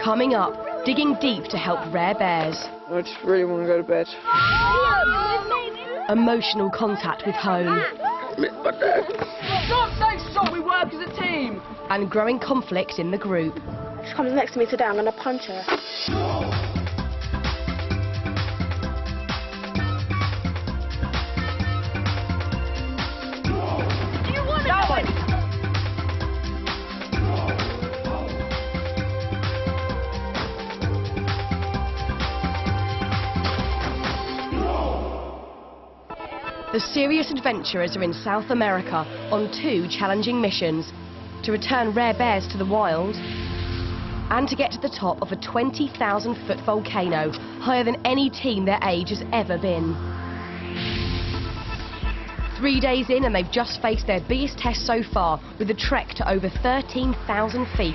Coming up, digging deep to help rare bears. I just really want to go to bed. Emotional contact with home. For God's sake, stop, we work as a team! And growing conflict in the group. She comes next to me today, I'm going to punch her. The serious adventurers are in South America on 2 challenging missions: to return rare bears to the wild and to get to the top of a 20,000-foot volcano, higher than any team their age has ever been. 3 days in and they've just faced their biggest test so far, with a trek to over 13,000 feet.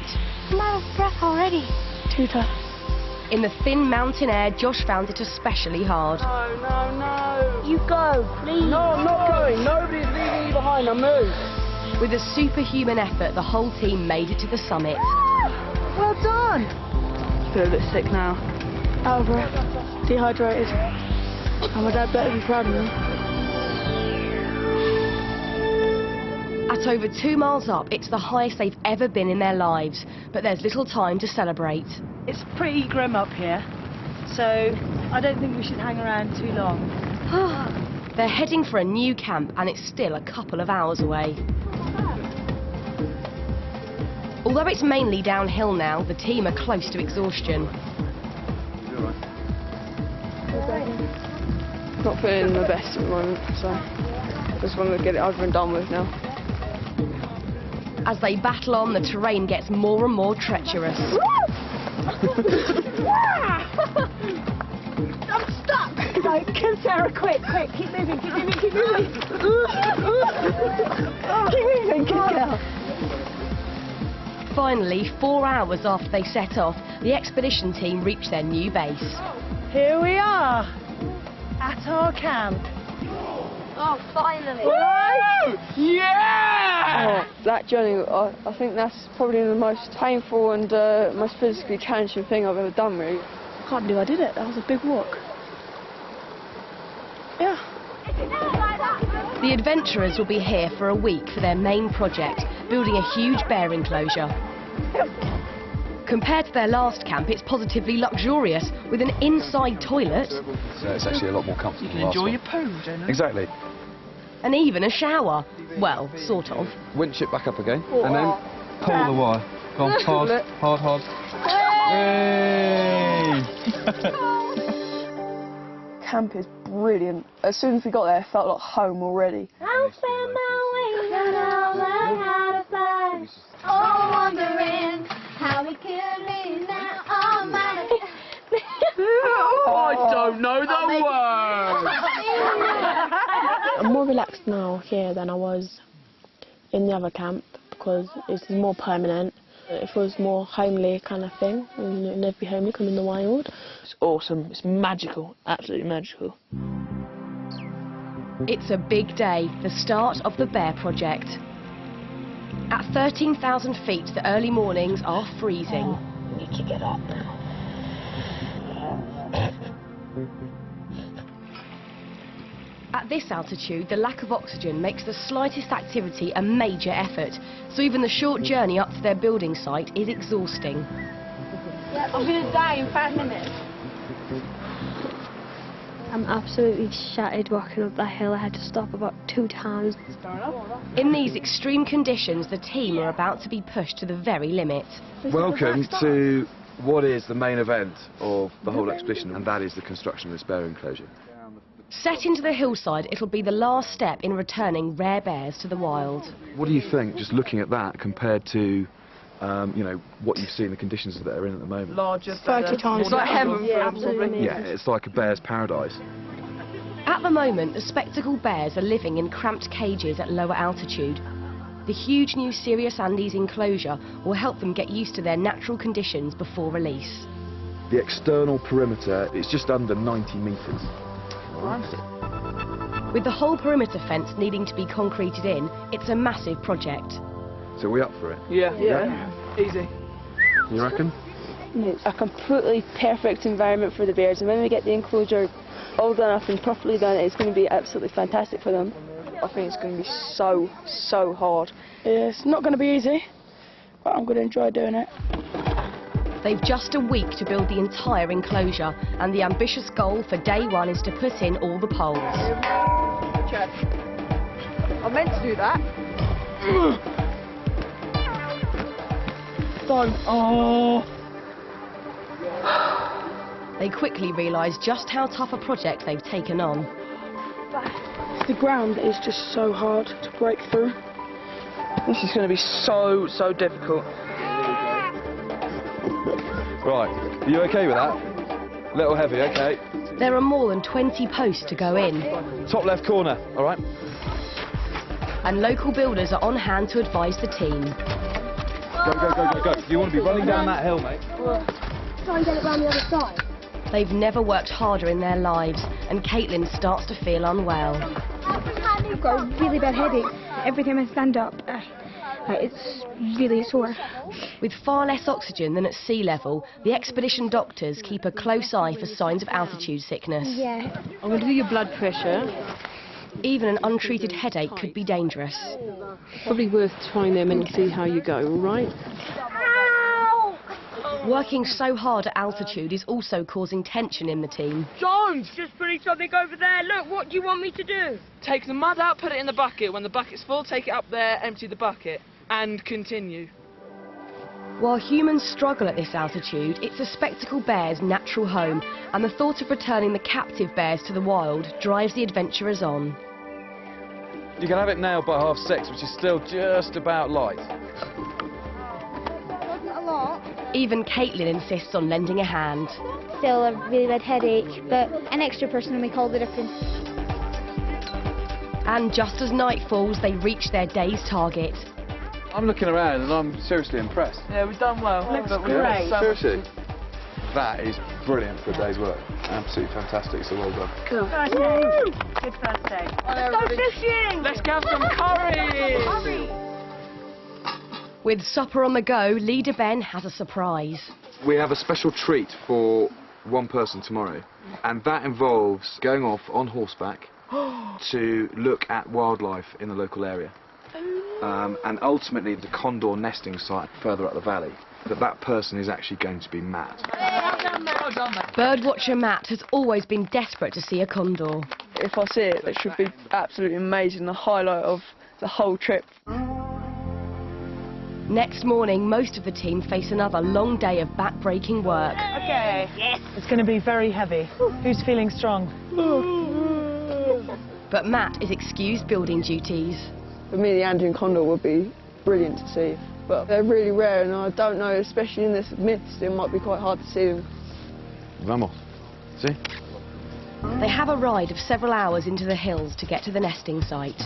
I'm out of breath already. Too tough. In the thin mountain air, Josh found it especially hard. No. You go, please. No, I'm not going. Nobody's leaving me behind. Now move. With a superhuman effort, the whole team made it to the summit. Well done. I feel a bit sick now. Out of breath. Dehydrated. And my dad better be proud of me. At over 2 miles up, it's the highest they've ever been in their lives, but there's little time to celebrate. It's pretty grim up here, so I don't think we should hang around too long. They're heading for a new camp, and it's still a couple of hours away. Although it's mainly downhill now, the team are close to exhaustion. Not feeling the best at the moment, so just want to get it over and done with now. As they battle on, the terrain gets more and more treacherous. I'm stuck! Right, kill Sarah, quick, keep moving. Keep moving, good girl. Finally, 4 hours after they set off, the expedition team reached their new base. Here we are, at our camp. Oh, finally. Yeah! That journey, I think that's probably the most painful and most physically challenging thing I've ever done, really. I can't believe I did it. That was a big walk. Yeah. The adventurers will be here for a week for their main project, building a huge bear enclosure. Compared to their last camp, it's positively luxurious, with an inside toilet. So it's actually a lot more comfortable. You can enjoy your poo, don't you? Exactly. And even a shower. Well, sort of. Winch it back up again, and then pull the wire. Go on, hard. Hey! Camp is brilliant. As soon as we got there, it felt like home already. I'll spend my wings and I'll learn how to fly. Oh, wondering how we could be now all night. I don't know the word! I'm more relaxed now here than I was in the other camp because it's more permanent. It feels more homely kind of thing. You'll never be homely, come in the wild. It's awesome. It's magical. Absolutely magical. It's a big day, the start of the Bear Project. At 13,000 feet, the early mornings are freezing. We need to get up now. At this altitude, the lack of oxygen makes the slightest activity a major effort, so even the short journey up to their building site is exhausting. I'm going to die in 5 minutes. I'm absolutely shattered walking up that hill. I had to stop about 2 times. In these extreme conditions, the team are about to be pushed to the very limit. Welcome to what is the main event of the whole expedition, and that is the construction of this bear enclosure. Set into the hillside, it'll be the last step in returning rare bears to the wild. What do you think, just looking at that, compared to, you know, what you've seen, the conditions that they're in at the moment? Larger, 30 times. It's like heaven for them, absolutely. probably. Yeah, it's like a bear's paradise. At the moment, the spectacled bears are living in cramped cages at lower altitude. The huge new Sirius Andes enclosure will help them get used to their natural conditions before release. The external perimeter is just under 90 metres. With the whole perimeter fence needing to be concreted in, it's a massive project. So we up for it? Yeah. Easy. You reckon? It's a completely perfect environment for the bears, and when we get the enclosure all done up and properly done, it's going to be absolutely fantastic for them. I think it's going to be so hard. Yeah, it's not going to be easy, but I'm going to enjoy doing it. They've just a week to build the entire enclosure, and the ambitious goal for day one is to put in all the poles. Check. I meant to do that. Done. Oh. They quickly realise just how tough a project they've taken on. The ground is just so hard to break through. This is going to be so difficult. Right, are you okay with that? Little heavy, okay. There are more than 20 posts to go in, Top left corner, all right? and local builders are on hand to advise the team. Go. You want to be running down that hill, mate. Try and get it round the other side. They've never worked harder in their lives, and Caitlin starts to feel unwell. I've got a really bad headache. Every time I stand up, it's really sore. With far less oxygen than at sea level, the expedition doctors keep a close eye for signs of altitude sickness. Yeah. I'm going to do your blood pressure. Even an untreated headache could be dangerous. Probably worth trying them and see how you go, all right? Working so hard at altitude is also causing tension in the team. Jones! Just putting something over there. Look, what do you want me to do? Take the mud out, put it in the bucket. When the bucket's full, take it up there, empty the bucket, and continue. While humans struggle at this altitude, it's a spectacle bear's natural home, and the thought of returning the captive bears to the wild drives the adventurers on. You can have it nailed by 6:30, which is still just about light. Even Caitlin insists on lending a hand. Still a really bad headache, but an extra person will make all the difference. And just as night falls, they reach their day's target. I'm looking around and I'm seriously impressed. Yeah, we've done well. Looks great. Seriously, that is brilliant for a day's work. Absolutely fantastic, so well done. First day. Good first day. Let's go fishing! Let's have some curry! With supper on the go, leader Ben has a surprise. We have a special treat for one person tomorrow, and that involves going off on horseback to look at wildlife in the local area. And ultimately the condor nesting site further up the valley. That person is actually going to be Matt. Birdwatcher Matt has always been desperate to see a condor. If I see it, that should be absolutely amazing. The highlight of the whole trip. Next morning, most of the team face another long day of back-breaking work. Okay. Yes. It's going to be very heavy. Who's feeling strong? But Matt is excused building duties. For me, the Andean condor would be brilliant to see, but they're really rare, and I don't know, especially in this mist, it might be quite hard to see them. Vamos. See? They have a ride of several hours into the hills to get to the nesting site.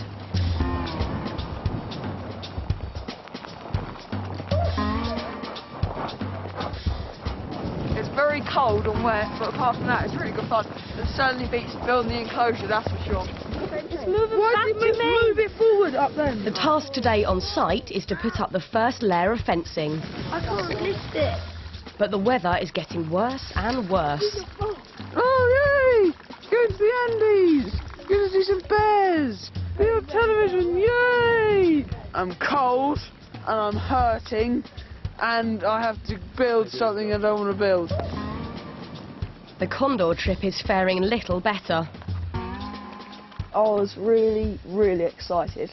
It's very cold and wet, but apart from that, it's really good fun. It certainly beats building the enclosure, that's for sure. Just move it back to me. Move it forward up then. The task today on site is to put up the first layer of fencing. I can't lift it. But the weather is getting worse and worse. Oh, yay! Go to the Andes! Going to see some bears! Be on television, yay! I'm cold, and I'm hurting, and I have to build something I don't want to build. The condor trip is faring little better. I was really excited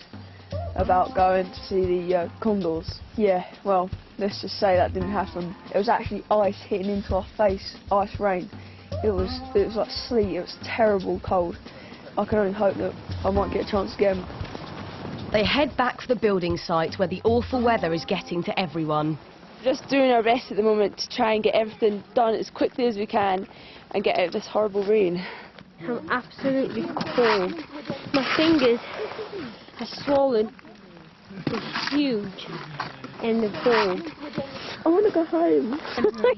about going to see the condors. Yeah, well, let's just say that didn't happen. It was actually ice hitting into our face, ice rain. It was like sleet, it was terrible cold. I can only hope that I might get a chance again. They head back for the building site where the awful weather is getting to everyone. Just doing our best at the moment to try and get everything done as quickly as we can and get out of this horrible rain. I'm absolutely cold. My fingers are swollen. They're huge. And they're cold. I want to go home.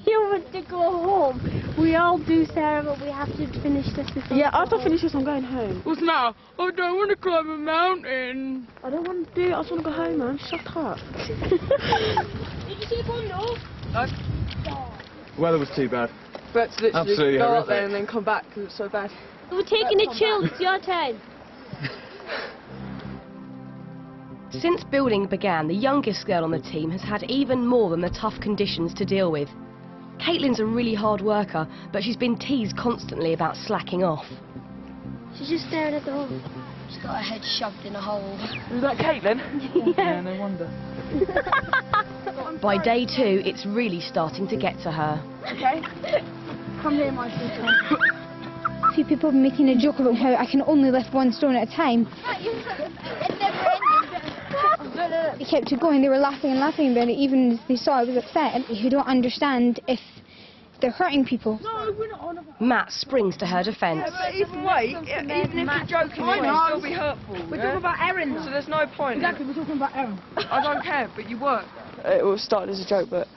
You want to go home? We all do, Sarah, but we have to finish this before. Yeah, after I finish this, I'm going home. What's now? I don't want to climb a mountain. I don't want to do it. I just want to go home, man. Shut up. Did you see the condor? No. Weather was too bad. But to literally Absolutely go up horrific. there and then come back because it was so bad. We're taking a chill. It's your turn. Since building began, the youngest girl on the team has had even more than the tough conditions to deal with. Caitlin's a really hard worker, but she's been teased constantly about slacking off. She's just staring at the hole. She's got her head shoved in a hole. Is that Caitlin? Yeah. No wonder. By day 2, it's really starting to get to her. Okay. Come here, my sweetheart. A few people have been making a joke about how I can only lift 1 stone at a time. They kept it going, they were laughing and laughing about it, even as they saw I was upset, and who don't understand if they're hurting people. Matt springs to her defence. Even if you're joking, it will still be hurtful. We're talking about Erin. So there's no point. Exactly, we're talking about Erin. I don't care, but you work. It was started as a joke, but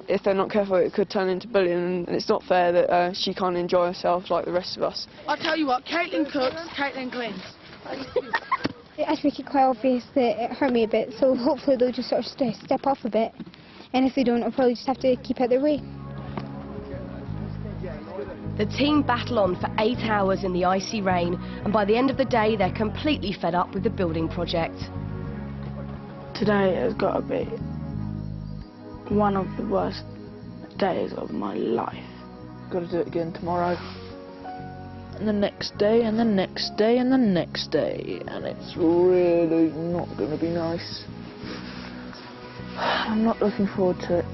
if they're not careful, it could turn into bullying, and it's not fair that she can't enjoy herself like the rest of us. I'll tell you what, Caitlin cooks, Caitlin cleans. It has to make it quite obvious that it hurt me a bit, so hopefully they'll just sort of step off a bit. And if they don't, I'll probably just have to keep out their way. The team battle on for 8 hours in the icy rain, and by the end of the day, they're completely fed up with the building project. Today has got to be one of the worst days of my life. Got to do it again tomorrow. And the next day, and the next day, and the next day, and it's really not going to be nice. I'm not looking forward to it.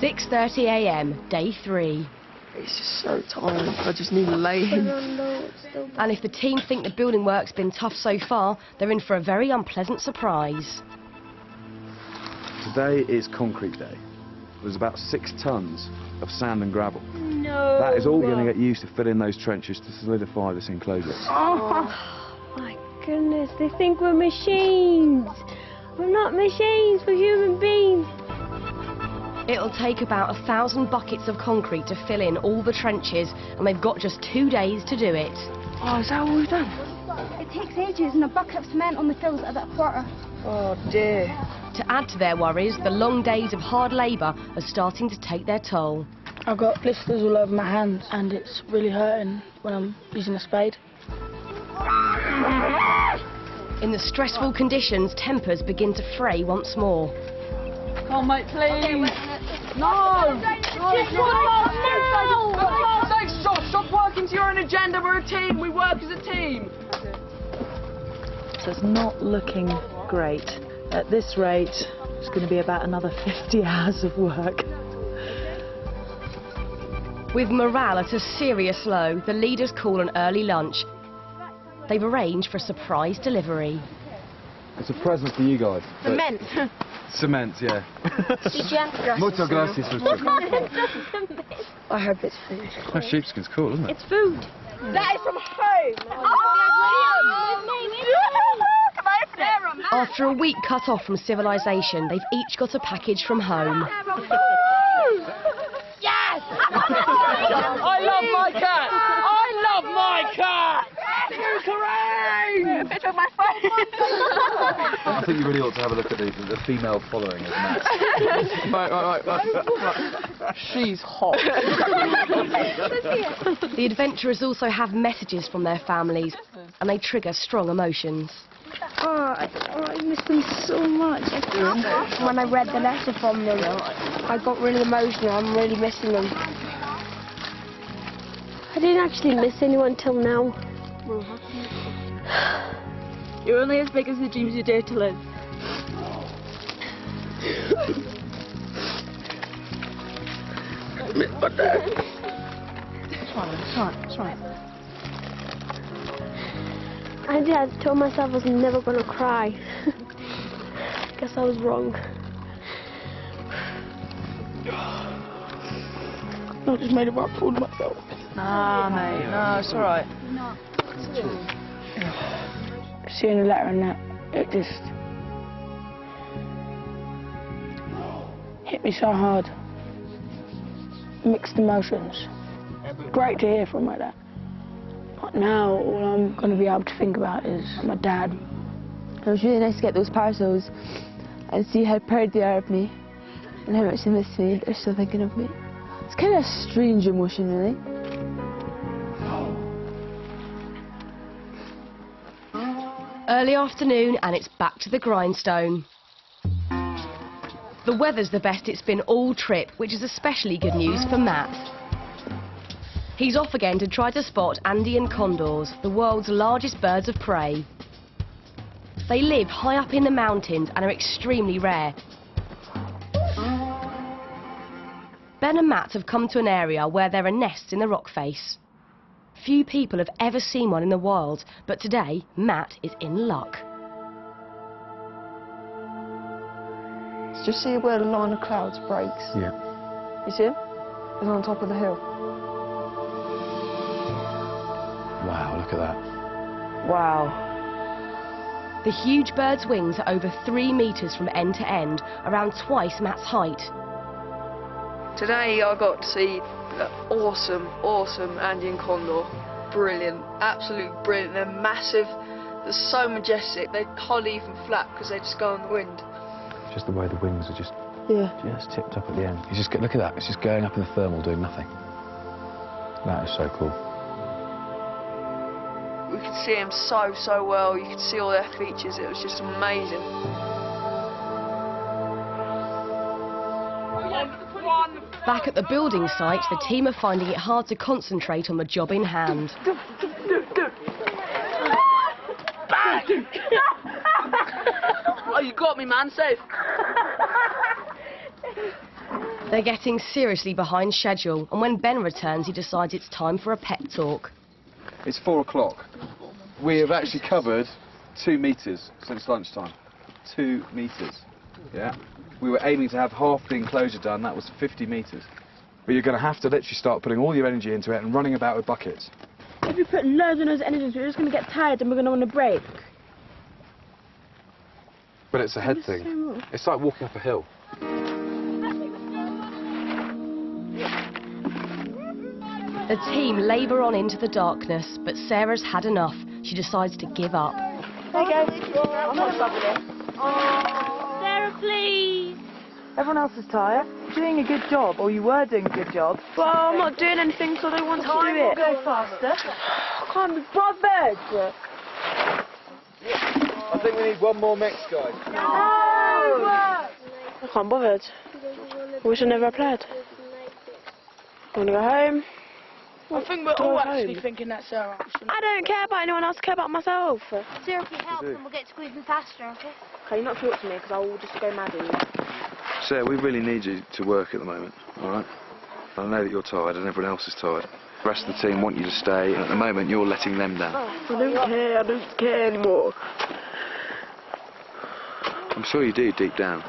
6:30 a.m, day 3. It's just so tiring. I just need to lay in. And if the team think the building work's been tough so far, they're in for a very unpleasant surprise. Today is concrete day. There's about 6 tons of sand and gravel. No. That is all going to get used to fill in those trenches to solidify this enclosure. Oh my goodness, they think we're machines. We're not machines, we're human beings. It'll take about 1,000 buckets of concrete to fill in all the trenches, and they've got just 2 days to do it. Oh, is that all we've done? It takes ages, and a bucket of cement only fills at about a quarter. Oh dear. To add to their worries, the long days of hard labour are starting to take their toll. I've got blisters all over my hands, and it's really hurting when I'm using a spade. In the stressful conditions, tempers begin to fray once more. Come on, mate, please. No! Stop working to your own agenda. We're a team. We work as a team. So it's not looking great. At this rate, it's going to be about another 50 hours of work. With morale at a serious low, the leaders call an early lunch. They've arranged for a surprise delivery. It's a present for you guys. Cement. Cement, yeah. Muchas gracias. I hope it's food. Oh, sheepskin's cool, isn't it? It's food. That is from home. After a week cut off from civilization, they've each got a package from home. Yes! I love my cat. I love my cat. Hooray! A picture of my phone. I think you really ought to have a look at the female following of Matt. Right. She's hot. The adventurers also have messages from their families, and they trigger strong emotions. I miss them so much. When I read the letter from them, I got really emotional. I'm really missing them. I didn't actually miss anyone till now. You're only as big as the dreams you dare to live. It's fine. I told myself I was never going to cry. Guess I was wrong. I just made a right fool of myself. Nah, mate. No, it's all right. Seeing the letter and that, it just hit me so hard. Mixed emotions. Great to hear from my dad. But now all I'm going to be able to think about is my dad It was really nice to get those parcels and see how proud they are of me and how much they miss me. They're still thinking of me. It's kind of a strange emotion, really. Early afternoon and it's back to the grindstone. The weather's the best it's been all trip, which is especially good news for Matt. He's off again to try to spot Andean condors, the world's largest birds of prey. They live high up in the mountains and are extremely rare. Ben and Matt have come to an area where there are nests in the rock face. Few people have ever seen one in the wild, but today Matt is in luck. Just see where the line of clouds breaks. Yeah. You see him? He's on top of the hill. Wow, look at that. Wow. The huge bird's wings are over 3 metres from end to end, around twice Matt's height. Today I got to see an awesome Andean condor. Brilliant, absolutely brilliant. They're massive, they're so majestic, they hardly even flap because they just go on the wind. Just the way the wings are just tipped up at the end. Look at that, it's just going up in the thermal doing nothing. That is so cool. We could see them so well, you could see all their features, it was just amazing. Back at the building site, the team are finding it hard to concentrate on the job in hand. Oh, you got me, man, safe. They're getting seriously behind schedule, and when Ben returns, he decides it's time for a pep talk. It's 4 o'clock. We have actually covered 2 metres since lunchtime. 2 metres. Yeah. We were aiming to have half the enclosure done, that was 50 metres. But you're going to have to literally start putting all your energy into it and running about with buckets. If you put loads and loads of energy into it, we're just going to get tired and we're going to want to break. But it's a head thing. It's like walking up a hill. The team labour on into the darkness, but Sarah's had enough. She decides to give up. There you go. I'm not stopping it. Sarah, please. Everyone else is tired. You're doing a good job, or you were doing a good job. Well, I'm not doing anything, so I don't want to do it. Go faster. I can't be bothered. I think we need one more mix, guys. No! I can't bothered. I wish I never applied. I want to go home. I think we're all actually thinking that, Sarah. I don't care about anyone else, I care about myself. Sarah, if you help, then we'll get squeezing faster, okay? Okay, not talk to me, because I will just go mad at you. Sarah, we really need you to work at the moment, all right? I know that you're tired and everyone else is tired. The rest of the team want you to stay, and at the moment you're letting them down. I don't care anymore. I'm sure you do, deep down.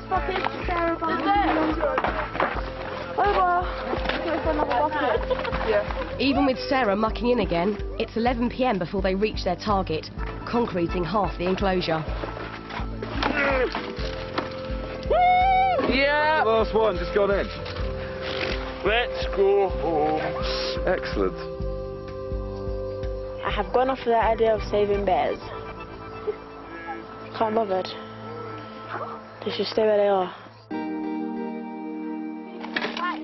Buckets, Sarah, buckets. Over. Let's go another bucket. Yeah. Even with Sarah mucking in again, it's 11 PM before they reach their target, concreting half the enclosure. Yeah. Last one, just got in. Let's go home. Excellent. I have gone off the idea of saving bears. Can't bothered. They should stay where they are.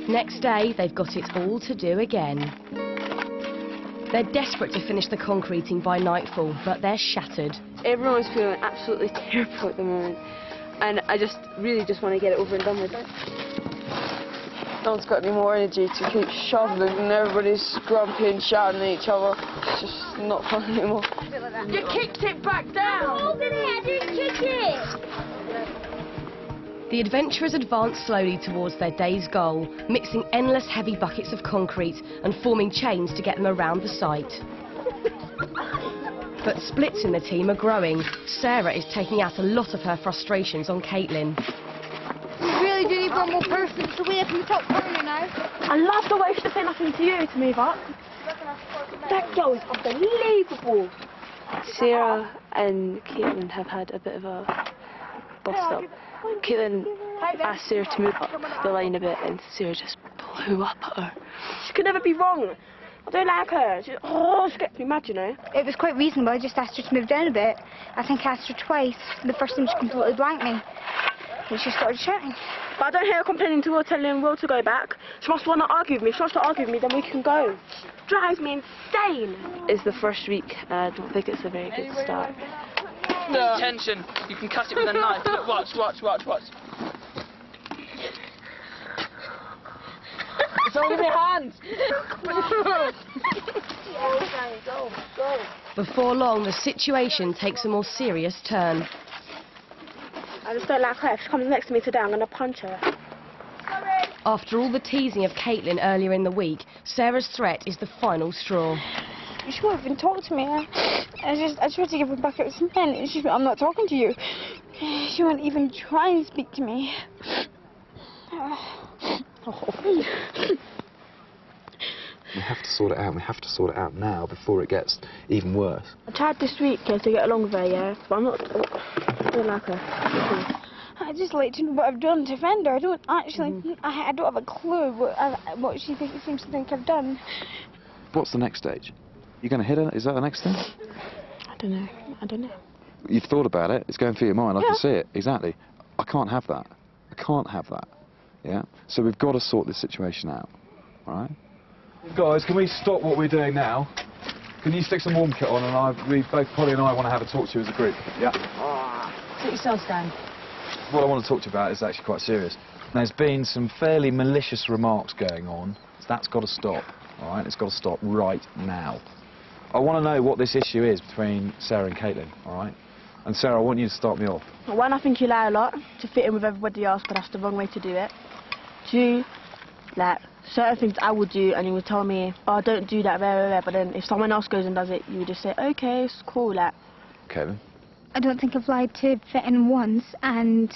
Next day, they've got it all to do again. They're desperate to finish the concreting by nightfall, but they're shattered. Everyone's feeling absolutely terrible at the moment. And I really just want to get it over and done with. No one's got any more energy to keep shoveling and everybody's grumpy and shouting at each other. It's just not fun anymore. You kicked it back down. Hold it, I didn't kick it. The adventurers advance slowly towards their day's goal, mixing endless heavy buckets of concrete and forming chains to get them around the site. But splits in the team are growing. Sarah is taking out a lot of her frustrations on Caitlin. We really do need one more person to win from the top corner now. I love the way she said nothing to you to move up. That girl is unbelievable. Sarah and Caitlin have had a bit of a bust up. Caitlin asked Sarah to move up the line a bit and Sarah just blew up at her. She could never be wrong. I don't like her. She gets me mad, you know. It was quite reasonable. I just asked her to move down a bit. I think I asked her twice. The first time she completely blanked me. And she started shouting. But I don't hear her complaining to Will, telling Will to go back. She must want to argue with me. If she wants to argue with me, then we can go. Drives me insane. It's the first week. I don't think it's a very good start. There's tension. You can cut it with a knife. Look, watch. It's all in your hands. Go. Before long, the situation takes a more serious turn. I just don't like her. If she comes next to me today, I'm going to punch her. After all the teasing of Caitlin earlier in the week, Sarah's threat is the final straw. She won't even talk to me. I tried to give her back up some pen and she's I'm not talking to you. She won't even try and speak to me. We have to sort it out. We have to sort it out now before it gets even worse. I tried this week to get along with her, yeah, but I don't like her. I just like to know what I've done to offend her. I don't actually. I don't have a clue what she seems to think I've done. What's the next stage? You're going to hit her? Is that the next thing? I don't know. You've thought about it. It's going through your mind. I Yeah. can see it. Exactly. I can't have that. I can't have that. Yeah? So we've got to sort this situation out. All right? Guys, can we stop what we're doing now? Can you stick some warm kit on and both Polly and I want to have a talk to you as a group? Yeah? Sit yourselves down. What I want to talk to you about is actually quite serious. There's been some fairly malicious remarks going on. So that's got to stop. All right? It's got to stop right now. I want to know what this issue is between Sarah and Caitlin, all right? And Sarah, I want you to start me off. One, I think you lie a lot to fit in with everybody else, but that's the wrong way to do it. Two, like, certain things I would do and you would tell me, oh, don't do that, but then if someone else goes and does it, you would just say, okay, it's cool, like. Caitlin? I don't think I've lied to fit in once, and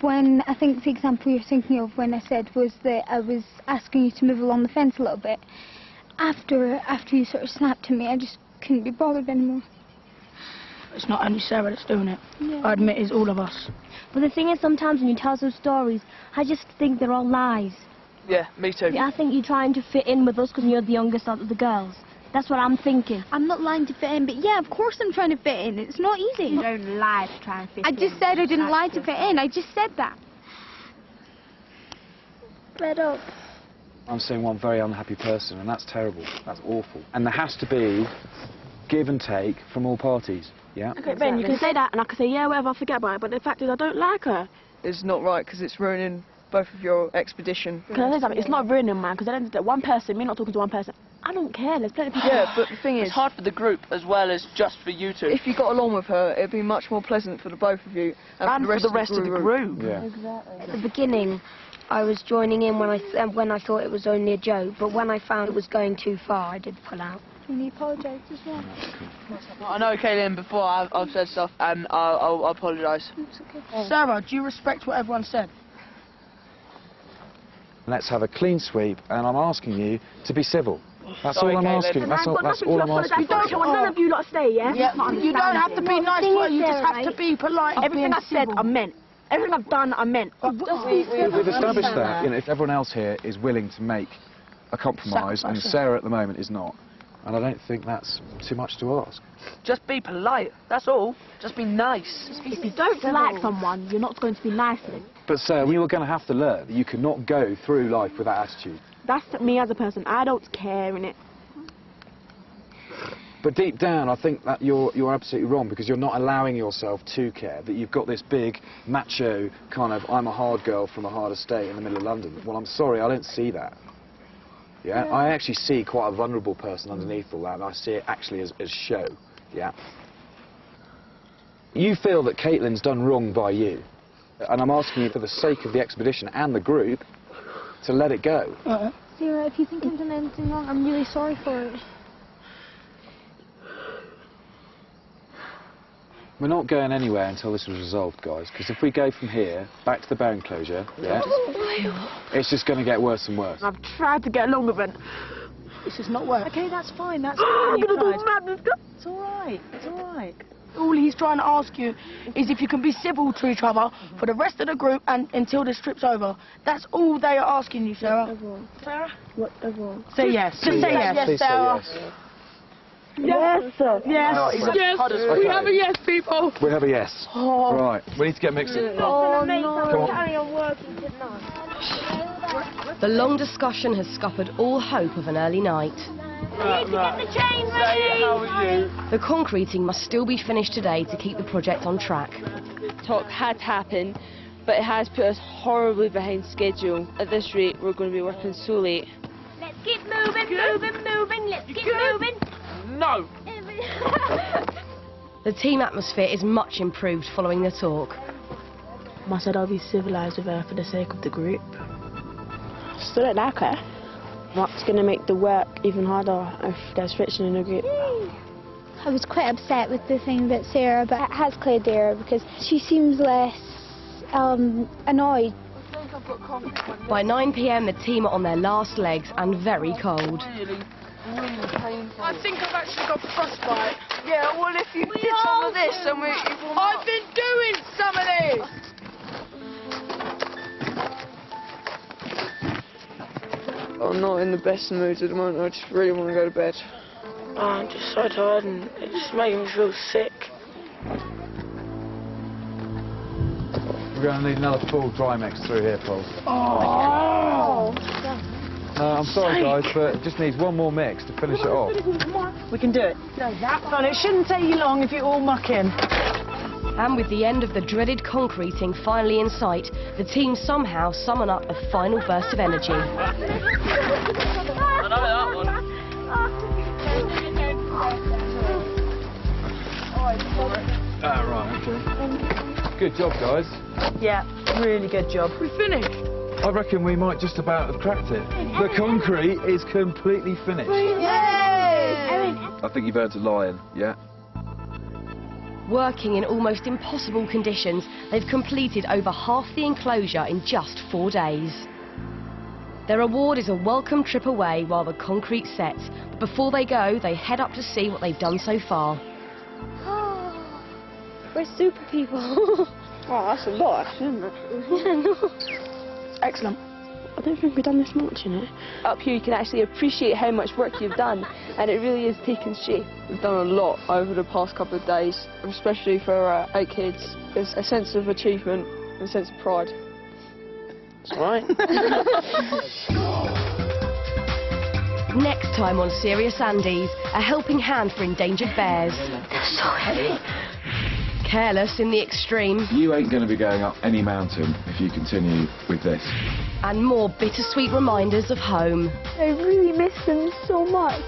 when I think the example you're thinking of when I said was that I was asking you to move along the fence a little bit. After you sort of snapped at me, I just couldn't be bothered anymore. It's not only Sarah that's doing it. Yeah. I admit it's all of us. But the thing is, sometimes when you tell those stories, I just think they're all lies. Yeah, me too. I think you're trying to fit in with us because you're the youngest out of the girls. That's what I'm thinking. I'm not lying to fit in, but yeah, of course I'm trying to fit in. It's not easy. You don't lie to try and fit in. I just said I didn't lie to fit in. I just said that. Fed up. I'm seeing one very unhappy person, and that's terrible. That's awful. And there has to be give and take from all parties, yeah? Okay, Ben, you can say that, and I can say, yeah, whatever, forget about it, but the fact is I don't like her. It's not right because it's ruining both of your expedition. Can I say something? It's not ruining, man, because I don't that one person, me not talking to one person, I don't care, there's plenty of people. Yeah, but the thing is, It's hard for the group as well as just for you two. if you got along with her, it'd be much more pleasant for the both of you And for the rest of the group. Yeah. At the beginning, I was joining in when I thought it was only a joke, but when I found it was going too far, I did pull out. And he apologised as well. I know, Caitlin, before I've said stuff, and I'll apologise. Sarah, do you respect what everyone said? Let's have a clean sweep, and I'm asking you to be civil. That's Sorry, all I'm Caitlin. asking. That's all I'm asking. Don't want none of you lot stay, yeah? You don't have to be nice to her, you just have to be polite. Everything I said, I meant. Everything I've done, I meant. We've established that. You know, if everyone else here is willing to make a compromise, and Sarah at the moment is not, and I don't think that's too much to ask. Just be polite, that's all. Just be nice. If you don't like someone, you're not going to be nice to them. But Sarah, you are going to have to learn that you cannot go through life with that attitude. That's me as a person. I don't care, innit? But deep down, I think that you're absolutely wrong, because you're not allowing yourself to care, that you've got this big, macho, kind of, I'm a hard girl from a hard estate in the middle of London. Well, I'm sorry, I don't see that. Yeah? I actually see quite a vulnerable person underneath all that, and I see it actually as show. Yeah? You feel that Caitlin's done wrong by you, and I'm asking you for the sake of the expedition and the group to let it go. Sarah, if you think I've done anything wrong, I'm really sorry for it. We're not going anywhere until this is resolved, guys, because if we go from here back to the bear enclosure, yeah, it's just going to get worse and worse. I've tried to get along with it. It's just not working. Okay, that's fine. That's fine. I'm going to do madness. It's all right. It's all right. All he's trying to ask you is if you can be civil to each other for the rest of the group and until this trip's over. That's all they are asking you, Sarah. Sarah? Whatever. Say yes. Just say yes. Please say Sarah. yes. Yes, sir. Yes. Yes. Okay. We have a yes, people. We have a yes. Oh. Right, we need to get mixing. Oh, no. Come on. Carry on working tonight. The long discussion has scuppered all hope of an early night. Get the train ready. How are you? The concreting must still be finished today to keep the project on track. Talk had happened, but it has put us horribly behind schedule. At this rate, we're going to be working so late. Let's keep moving. Let's keep moving. No. The team atmosphere is much improved following the talk. I said I'll be civilised with her for the sake of the group. Still don't like her. What's going to make the work even harder if there's friction in the group? I was quite upset with the thing about Sarah, but it has cleared the air because she seems less annoyed. By 9 p.m. the team are on their last legs and very cold. Really painful. I think I've actually got frostbite. Yeah, well, if you did some of this, then I've been doing some of this. I'm not in the best mood at the moment. I just really want to go to bed. Oh, I'm just so tired and it's just making me feel sick. We're going to need another full dry mix through here, Paul. Oh! I'm sorry, guys, but it just needs one more mix to finish it off. We can do it. Come on, it shouldn't take you long if you all muck in. And with the end of the dreaded concreting finally in sight, the team somehow summon up a final burst of energy. I know that one. Right, okay. Good job, guys. Yeah, really good job. We finished. I reckon we might just about have cracked it. The concrete is completely finished. Yay! I think you've earned a lion, yeah? Working in almost impossible conditions, they've completed over half the enclosure in just 4 days. Their reward is a welcome trip away while the concrete sets. But before they go, they head up to see what they've done so far. We're super people. Oh, that's a lot, isn't it? Yeah, no. Excellent. I don't think we've done this much, you know. Up here you can actually appreciate how much work you've done, and it really is taking shape. We've done a lot over the past couple of days, especially for 8 kids. There's a sense of achievement and a sense of pride. It's alright. Next time on Serious Andes, a helping hand for endangered bears. They're so heavy. Careless in the extreme. You ain't going to be going up any mountain if you continue with this. And more bittersweet reminders of home. I really miss them so much.